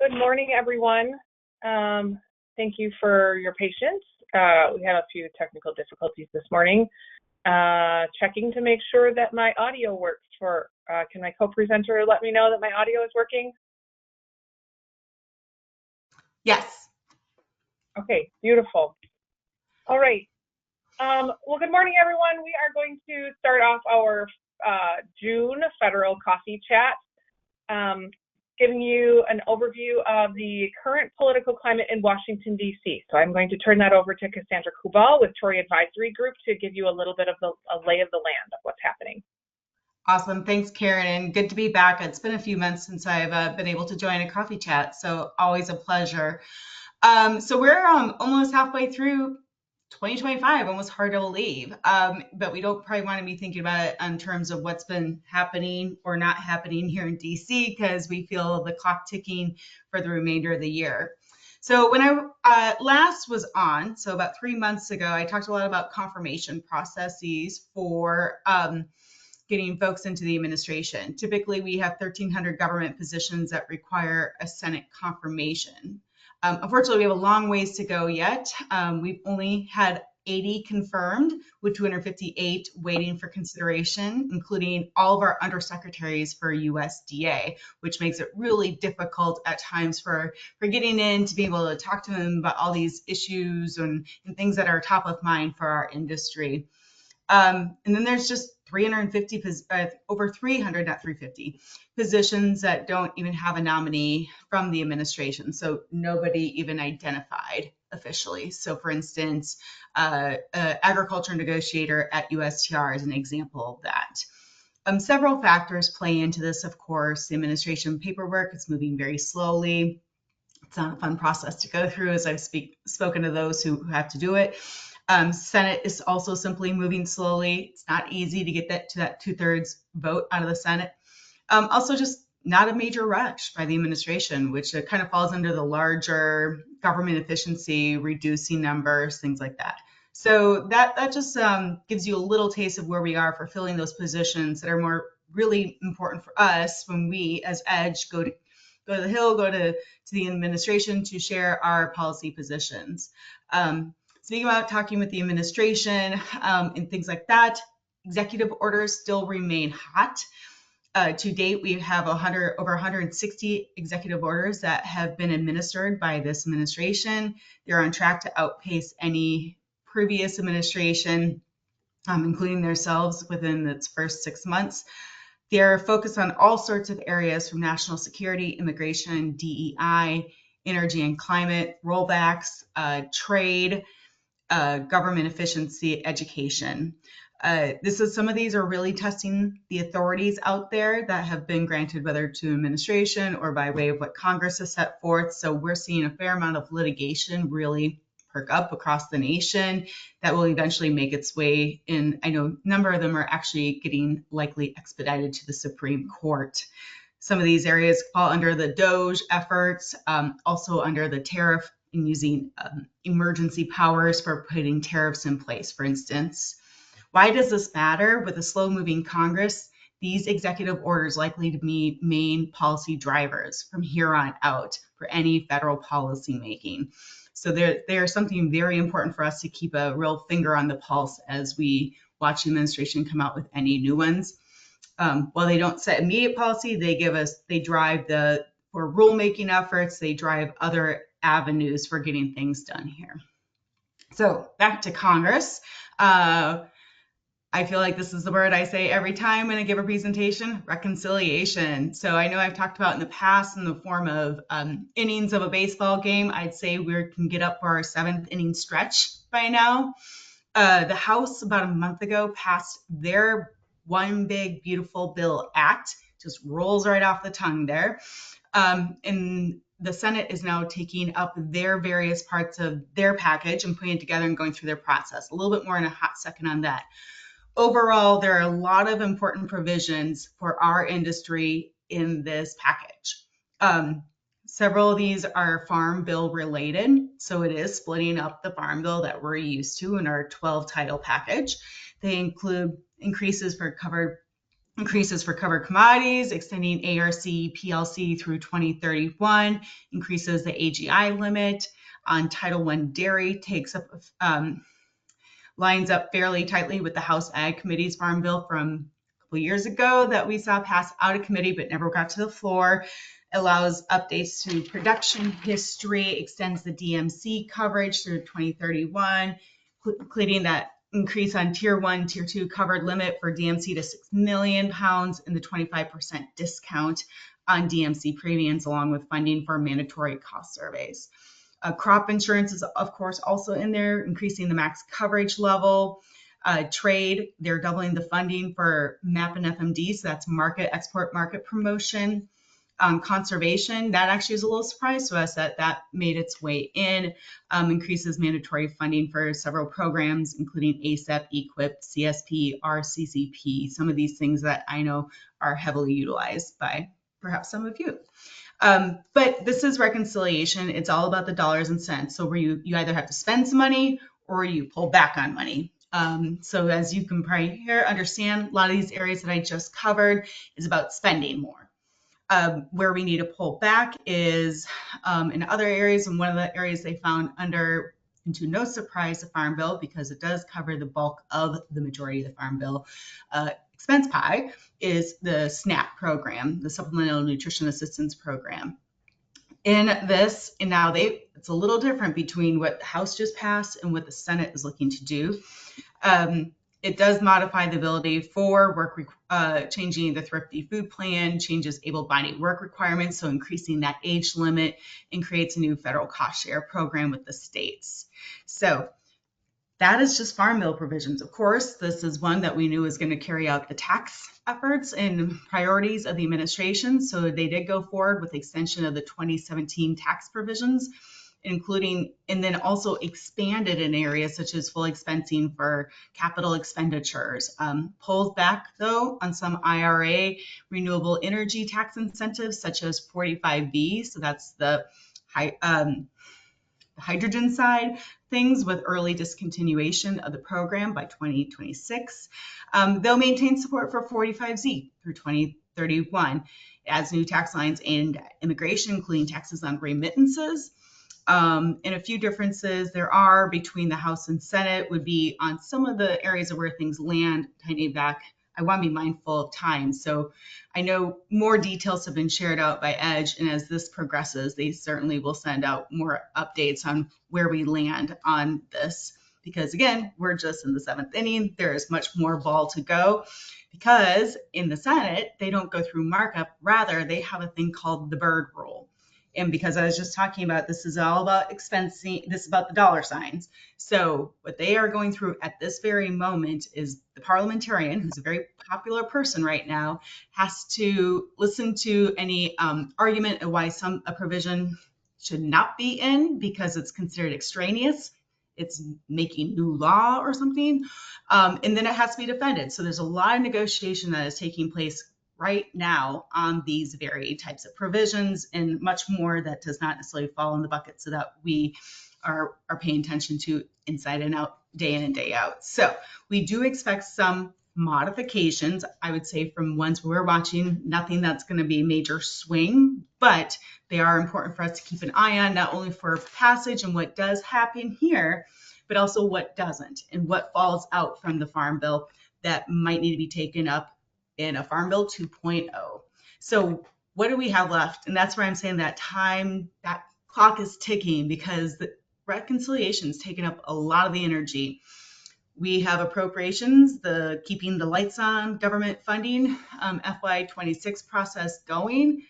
Good morning, everyone. Thank you for your patience. We had a few technical difficulties this morning. Checking to make sure that my audio works can my co-presenter let me know that my audio is working? Yes. Okay, beautiful. All right. Well, good morning, everyone. We are going to start off our June Federal Coffee Chat, giving you an overview of the current political climate in Washington, D.C. So I'm going to turn that over to Cassandra Kubal with Tory Advisory Group to give you a little bit of a lay of the land of what's happening. Awesome. Thanks, Karen, and good to be back. It's been a few months since I've been able to join a coffee chat, so always a pleasure. So we're almost halfway through 2025, almost hard to believe, but we don't probably want to be thinking about it in terms of what's been happening or not happening here in DC, because we feel the clock ticking for the remainder of the year. So when I last was on, so about 3 months ago, I talked a lot about confirmation processes for getting folks into the administration. Typically, we have 1,300 government positions that require a Senate confirmation. Unfortunately, we have a long ways to go yet. We've only had 80 confirmed, with 258 waiting for consideration, including all of our undersecretaries for USDA, which makes it really difficult at times for getting in to be able to talk to them about all these issues and things that are top of mind for our industry. And then there's just 350, over 300, not 350, positions that don't even have a nominee from the administration. So nobody even identified officially. So for instance, agriculture negotiator at USTR is an example of that. Several factors play into this, of course. The administration paperwork is moving very slowly. It's not a fun process to go through, as I've spoken to those who have to do it. Senate is also simply moving slowly. It's not easy to get that 2/3 vote out of the Senate. Also, just not a major rush by the administration, which kind of falls under the larger government efficiency, reducing numbers, things like that. So that just gives you a little taste of where we are for filling those positions that are more really important for us when we, as EDGE, go to the Hill, go to the administration to share our policy positions. Speaking about talking with the administration and things like that, executive orders still remain hot. To date, we have over 160 executive orders that have been administered by this administration. They're on track to outpace any previous administration, including themselves, within its first 6 months. They're focused on all sorts of areas, from national security, immigration, DEI, energy and climate, rollbacks, trade, government efficiency, education. Some of these are really testing the authorities out there that have been granted, whether to administration or by way of what Congress has set forth. So we're seeing a fair amount of litigation really perk up across the nation that will eventually make its way in. I know a number of them are actually getting likely expedited to the Supreme Court. Some of these areas fall under the DOGE efforts, also under the tariff and using emergency powers for putting tariffs in place, for instance. Why does this matter? With a slow-moving Congress, these executive orders likely to be main policy drivers from here on out for any federal policy making. So they are something very important for us to keep a real finger on the pulse as we watch the administration come out with any new ones. While they don't set immediate policy, they drive for rulemaking efforts, they drive other avenues for getting things done here. So back to Congress. I feel like this is the word I say every time when I give a presentation: reconciliation. So I know I've talked about in the past in the form of innings of a baseball game. I'd say we can get up for our 7th inning stretch by now. The House about a month ago passed their One Big Beautiful Bill Act. Just rolls right off the tongue there. And the Senate is now taking up their various parts of their package and putting it together and going through their process. A little bit more in a hot second on that. Overall, there are a lot of important provisions for our industry in this package. Several of these are Farm Bill related, so it is splitting up the Farm Bill that we're used to in our 12 title package. They include increases for covered increases for covered commodities, extending ARC PLC through 2031, increases the AGI limit on Title I dairy, takes up lines up fairly tightly with the House Ag Committee's Farm Bill from a couple years ago that we saw pass out of committee but never got to the floor. Allows updates to production history, extends the DMC coverage through 2031, including that increase on Tier 1, Tier 2 covered limit for DMC to 6 million pounds and the 25% discount on DMC premiums, along with funding for mandatory cost surveys. Crop insurance is, of course, also in there, increasing the max coverage level. Trade, they're doubling the funding for MAP and FMD, so that's export market promotion. Conservation, that actually is a little surprise to us that made its way in, increases mandatory funding for several programs, including ASEP, EQIP, CSP, RCCP, some of these things that I know are heavily utilized by perhaps some of you. But this is reconciliation. It's all about the dollars and cents. So where you either have to spend some money or you pull back on money. So as you can probably here understand, a lot of these areas that I just covered is about spending more. Where we need to pull back is in other areas, and one of the areas they found under, and to no surprise, the Farm Bill, because it does cover the bulk of the majority of the Farm Bill expense pie, is the SNAP program, the Supplemental Nutrition Assistance Program. In this, and now it's a little different between what the House just passed and what the Senate is looking to do. It does modify the ability for changing the Thrifty Food Plan, changes able-bodied work requirements, so increasing that age limit, and creates a new federal cost share program with the states. So that is just Farm Bill provisions. Of course, this is one that we knew was going to carry out the tax efforts and priorities of the administration. So they did go forward with the extension of the 2017 tax provisions, including, and then also expanded in areas such as full expensing for capital expenditures. Pulled back, though, on some IRA renewable energy tax incentives, such as 45B. So that's the hydrogen side things, with early discontinuation of the program by 2026. They'll maintain support for 45Z through 2031 as new tax lines aimed at immigration, including taxes on remittances. And a few differences there are between the House and Senate would be on some of the areas of where things land, tightening back. I want to be mindful of time. So I know more details have been shared out by EDGE, and as this progresses, they certainly will send out more updates on where we land on this. Because again, we're just in the 7th inning. There is much more ball to go, because in the Senate, they don't go through markup. Rather, they have a thing called the Byrd Rule. And because I was just talking about, this is all about expensing, this is about the dollar signs. So what they are going through at this very moment is the parliamentarian, who's a very popular person right now, has to listen to any argument of why a provision should not be in because it's considered extraneous. It's making new law or something. And then it has to be defended. So there's a lot of negotiation that is taking place right now on these very types of provisions, and much more that does not necessarily fall in the bucket, so that we are paying attention to inside and out, day in and day out. So we do expect some modifications, I would say, from ones we're watching. Nothing that's going to be a major swing, but they are important for us to keep an eye on, not only for passage and what does happen here, but also what doesn't, and what falls out from the Farm Bill that might need to be taken up in a Farm Bill 2.0. So what do we have left? And that's where I'm saying that clock is ticking, because the reconciliation is taking up a lot of the energy. We have appropriations, the keeping the lights on government funding, FY26 process going.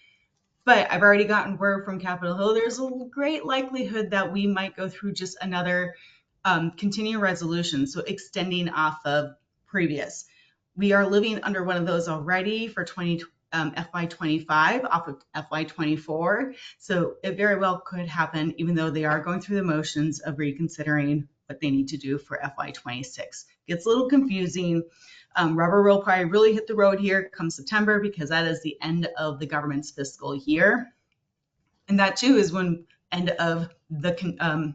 But I've already gotten word from Capitol Hill, there's a great likelihood that we might go through just another continuing resolution, so extending off of previous. We are living under one of those already for FY25 off of FY24. So it very well could happen, even though they are going through the motions of reconsidering what they need to do for FY26. Gets a little confusing. Rubber will probably really hit the road here come September, because that is the end of the government's fiscal year. And that too is when end of the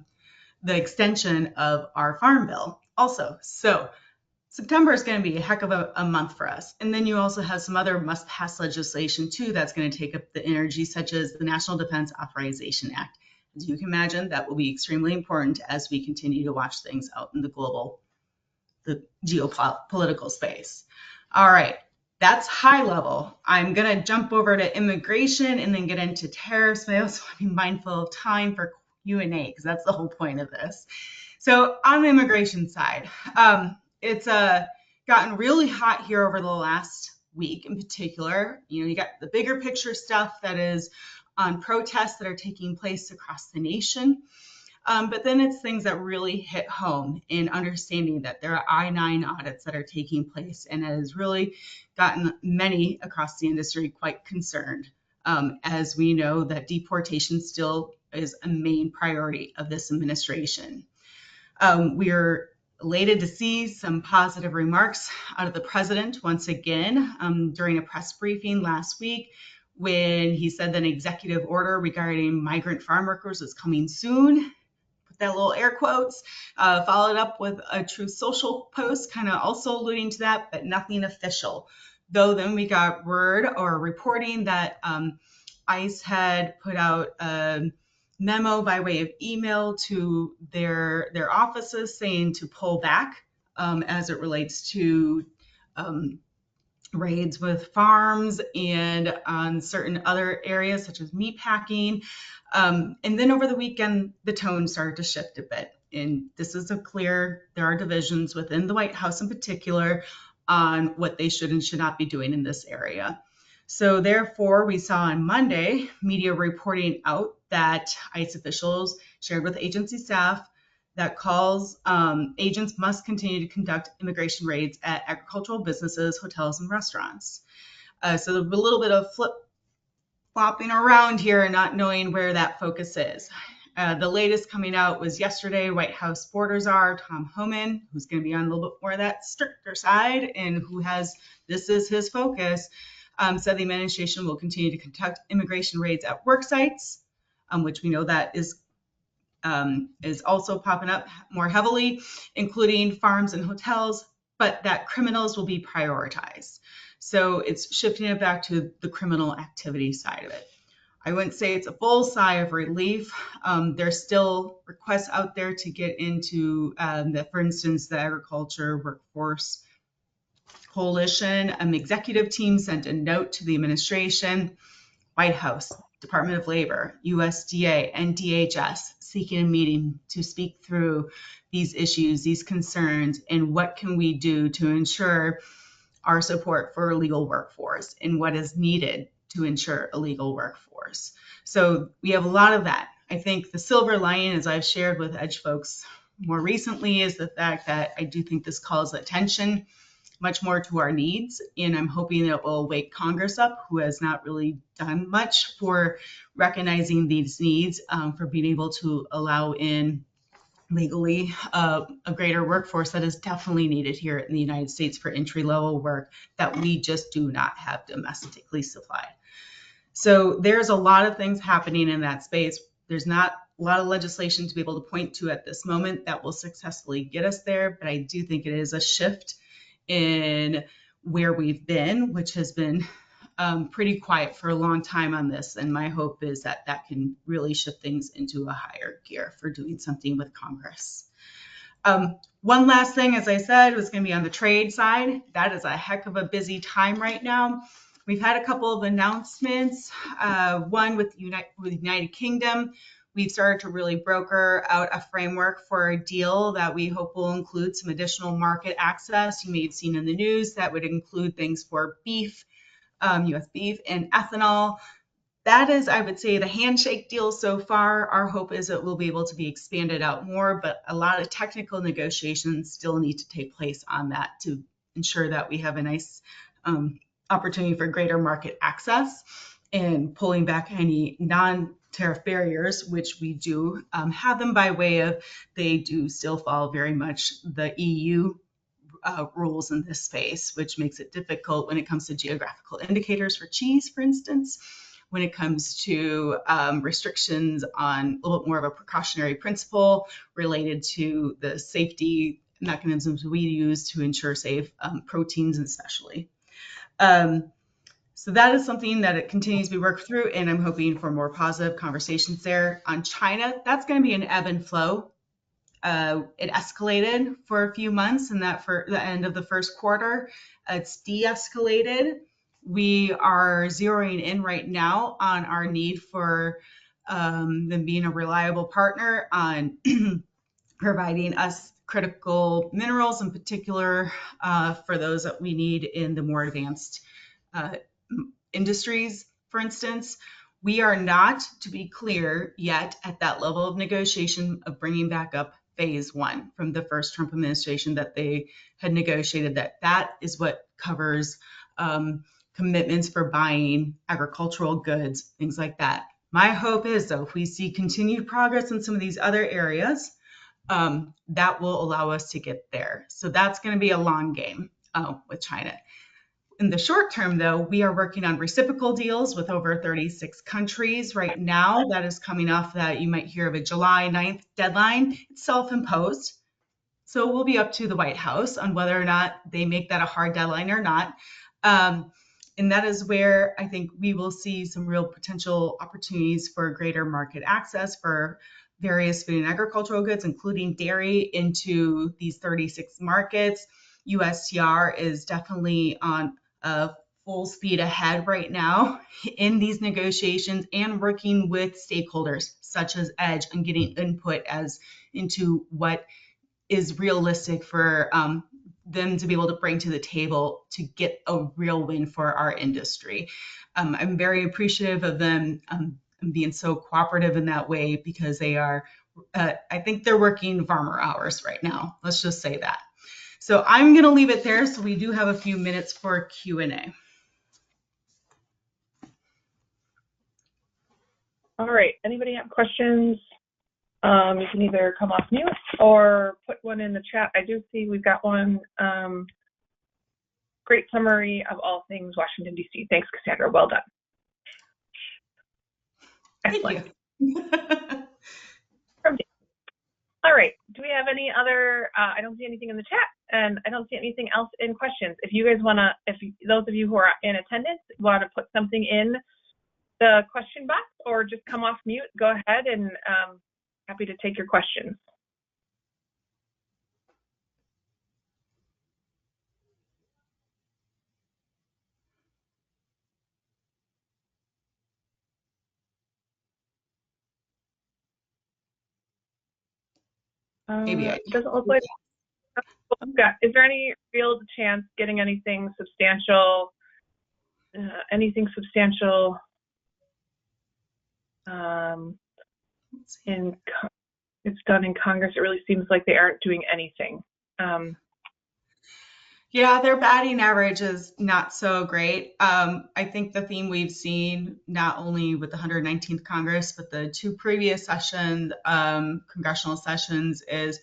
extension of our Farm Bill also. So September is going to be a heck of a month for us. And then you also have some other must-pass legislation too that's going to take up the energy, such as the National Defense Authorization Act. As you can imagine, that will be extremely important as we continue to watch things out in the geopolitical space. All right, that's high level. I'm going to jump over to immigration and then get into tariffs, but I also want to be mindful of time for Q&A because that's the whole point of this. So on the immigration side, it's gotten really hot here over the last week in particular. You got the bigger picture stuff that is on protests that are taking place across the nation. But then it's things that really hit home in understanding that there are I-9 audits that are taking place, and it has really gotten many across the industry quite concerned, as we know that deportation still is a main priority of this administration. We are elated to see some positive remarks out of the president once again during a press briefing last week when he said that an executive order regarding migrant farm workers is coming soon. Put that little air quotes, followed up with a Truth Social post kind of also alluding to that, but nothing official. Though then we got word or reporting that ICE had put out a memo by way of email to their offices saying to pull back as it relates to raids with farms and on certain other areas such as meat packing. And then over the weekend, the tone started to shift a bit. And this is there are divisions within the White House in particular on what they should and should not be doing in this area. So therefore, we saw on Monday media reporting out that ICE officials shared with agency staff that calls agents must continue to conduct immigration raids at agricultural businesses, hotels, and restaurants. So there's a little bit of flip-flopping around here and not knowing where that focus is. The latest coming out was yesterday. White House border czar Tom Homan, who's going to be on a little bit more of that stricter side and who has this is his focus, said the administration will continue to conduct immigration raids at work sites, which we know that is also popping up more heavily, including farms and hotels, but that criminals will be prioritized. So it's shifting it back to the criminal activity side of it. I wouldn't say it's a full sigh of relief. There's still requests out there to get into for instance, the Agriculture Workforce Coalition. Executive team sent a note to the administration, White House, Department of Labor, USDA, and DHS seeking a meeting to speak through these issues, these concerns, and what can we do to ensure our support for a legal workforce and what is needed to ensure a legal workforce. So we have a lot of that. I think the silver lining, as I've shared with Edge folks more recently, is the fact that I do think this calls attention much more to our needs, and I'm hoping that it will wake Congress up, who has not really done much for recognizing these needs, for being able to allow in legally a greater workforce that is definitely needed here in the United States for entry-level work that we just do not have domestically supplied. So there's a lot of things happening in that space. There's not a lot of legislation to be able to point to at this moment that will successfully get us there, but I do think it is a shift in where we've been, which has been pretty quiet for a long time on this. And my hope is that that can really shift things into a higher gear for doing something with Congress. One last thing, as I said, was going to be on the trade side. That is a heck of a busy time right now. We've had a couple of announcements. One with the United Kingdom. We've started to really broker out a framework for a deal that we hope will include some additional market access. You may have seen in the news that would include things for beef, U.S. beef, and ethanol. That is, I would say, the handshake deal so far. Our hope is it will be able to be expanded out more, but a lot of technical negotiations still need to take place on that to ensure that we have a nice opportunity for greater market access and pulling back any non-tariff barriers, which we do have them by way of, they do still follow very much the EU rules in this space, which makes it difficult when it comes to geographical indicators for cheese, for instance, when it comes to restrictions on a little bit more of a precautionary principle related to the safety mechanisms we use to ensure safe proteins, especially. So that is something that it continues to be worked through, and I'm hoping for more positive conversations there. On China, that's going to be an ebb and flow. It escalated for a few months, and that for the end of the first quarter, it's de-escalated. We are zeroing in right now on our need for them being a reliable partner on providing us critical minerals, in particular for those that we need in the more advanced uh, industries, for instance. We are not, to be clear, yet at that level of negotiation of bringing back up phase one from the first Trump administration that they had negotiated, that is what covers commitments for buying agricultural goods, things like that. My hope is, though, if we see continued progress in some of these other areas, that will allow us to get there. So that's going to be a long game with China. In the short term, though, we are working on reciprocal deals with over 36 countries right now. That is coming off that you might hear of a July 9th deadline. It's self-imposed. So it will be up to the White House on whether or not they make that a hard deadline or not. And that is where I think we will see some real potential opportunities for greater market access for various food and agricultural goods, including dairy, into these 36 markets. USTR is definitely on full speed ahead right now in these negotiations and working with stakeholders such as EDGE and getting input as into what is realistic for them to be able to bring to the table to get a real win for our industry. I'm very appreciative of them being so cooperative in that way, because they are, I think they're working farmer hours right now. Let's just say that. So I'm going to leave it there. So we do have a few minutes for Q&A. All right. Anybody have questions? You can either come off mute or put one in the chat. I do see we've got one. Great summary of all things Washington, D.C. Thanks, Cassandra. Well done. Excellent. Thank you. All right. Do we have any other? I don't see anything in the chat, and I don't see anything else in questions. If you guys want to, those of you who are in attendance want to put something in the question box or just come off mute, go ahead, and happy to take your questions. Maybe It doesn't look like. Is there any real chance getting anything substantial? It's done in Congress. It really seems like they aren't doing anything. Yeah, their batting average is not so great. I think the theme we've seen, not only with the 119th Congress, but the two previous sessions, congressional sessions, is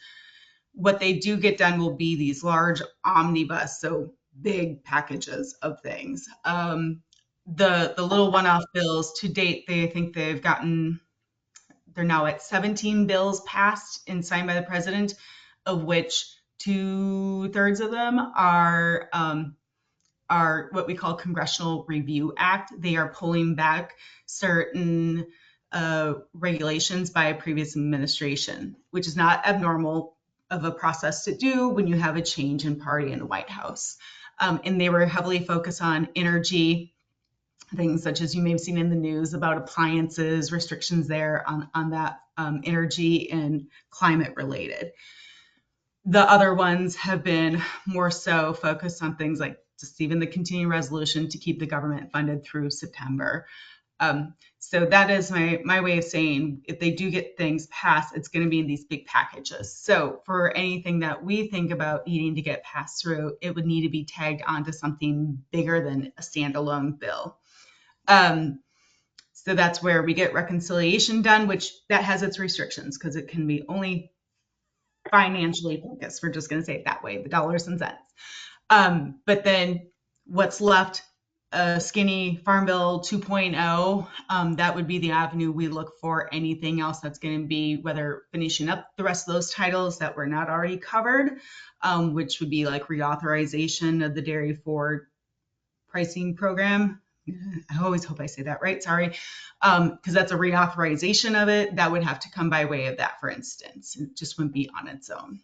what they do get done will be these large omnibus, so big packages of things. The little one-off bills to date, I think they're now at 17 bills passed and signed by the president, of which 2/3 of them are what we call Congressional Review Act. They are pulling back certain regulations by a previous administration, which is not abnormal of a process to do when you have a change in party in the White House. And they were heavily focused on energy, things such as you may have seen in the news about appliances, restrictions there on that energy and climate related. The other ones have been more so focused on things like just even the continuing resolution to keep the government funded through September. So that is my way of saying, if they do get things passed, it's going to be in these big packages. So for anything that we think about needing to get passed through, it would need to be tagged onto something bigger than a standalone bill. So that's where we get reconciliation done, which that has its restrictions because it can be only financially focused. We're just going to say it that way, the dollars and cents. But then what's left a skinny Farm Bill 2.0, that would be the avenue we look for. Anything else that's going to be whether finishing up the rest of those titles that were not already covered, which would be like reauthorization of the dairy forward pricing program. I always hope I say that right. Sorry. Because that's a reauthorization of it. That would have to come by way of that, for instance. It just wouldn't be on its own.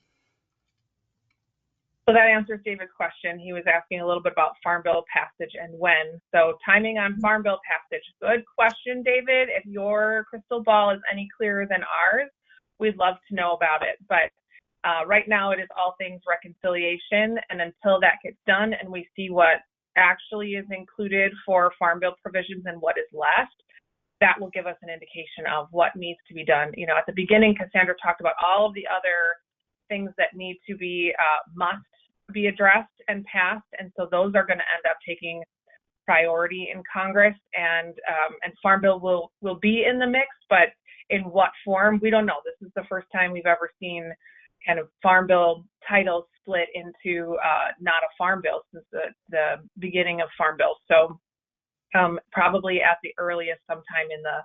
So that answers David's question. He was asking a little bit about Farm Bill passage and when. So timing on Farm Bill passage. Good question, David. If your crystal ball is any clearer than ours, we'd love to know about it. But right now it is all things reconciliation. And until that gets done and we see what actually is included for Farm Bill provisions and what is left, that will give us an indication of what needs to be done. You know, at the beginning, Cassandra talked about all of the other things that need to be must be addressed and passed, and so those are going to end up taking priority in Congress, and Farm Bill will be in the mix, but in what form, we don't know. This is the first time we've ever seen kind of Farm Bill titles split into not a Farm Bill since the beginning of Farm Bill. So probably at the earliest sometime in the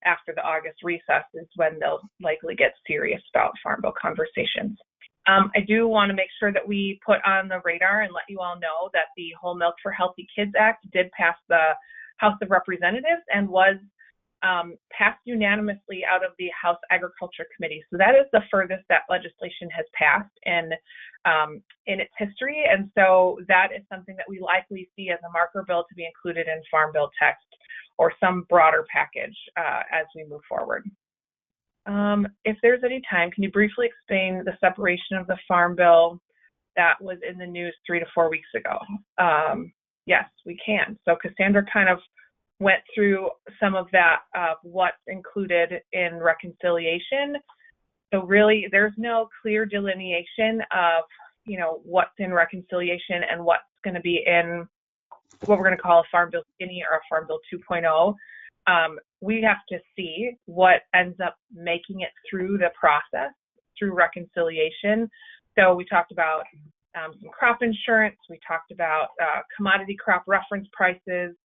after the August recess is when they'll likely get serious about Farm Bill conversations. I do want to make sure that we put on the radar and let you all know that the Whole Milk for Healthy Kids Act did pass the House of Representatives and was passed unanimously out of the House Agriculture Committee. So that is the furthest that legislation has passed in its history. And so that is something that we likely see as a marker bill to be included in Farm Bill text or some broader package as we move forward. If there's any time, can you briefly explain the separation of the Farm Bill that was in the news 3 to 4 weeks ago? Yes, we can. So Cassandra kind of went through some of that, what's included in reconciliation. So really, there's no clear delineation of, you know, what's in reconciliation and what's going to be in what we're going to call a Farm Bill Skinny or a Farm Bill 2.0. We have to see what ends up making it through the process, through reconciliation. So we talked about some crop insurance. We talked about commodity crop reference prices.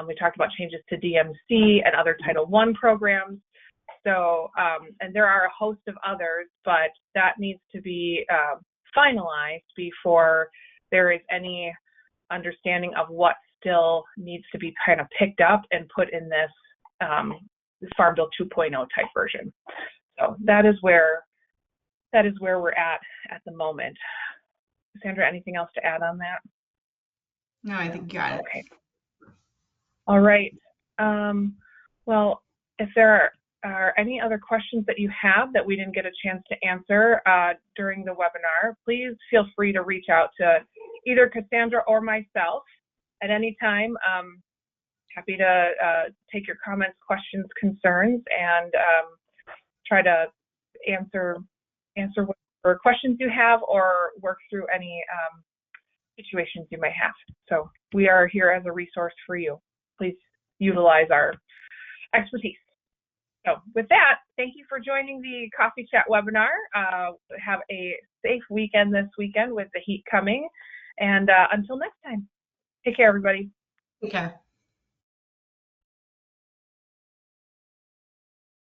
We talked about changes to DMC and other Title I programs. So, and there are a host of others, but that needs to be finalized before there is any understanding of what still needs to be kind of picked up and put in this Farm Bill 2.0 type version. So that is where we're at the moment. Sandra, anything else to add on that? No, I think you got it. Okay. All right. Well, if there are any other questions that you have that we didn't get a chance to answer during the webinar, please feel free to reach out to either Cassandra or myself at any time. Happy to take your comments, questions, concerns, and try to answer whatever questions you have or work through any situations you may have. So we are here as a resource for you. Please utilize our expertise. So with that, thank you for joining the Coffee Chat webinar. Have a safe weekend this weekend with the heat coming. And until next time, take care, everybody. Okay.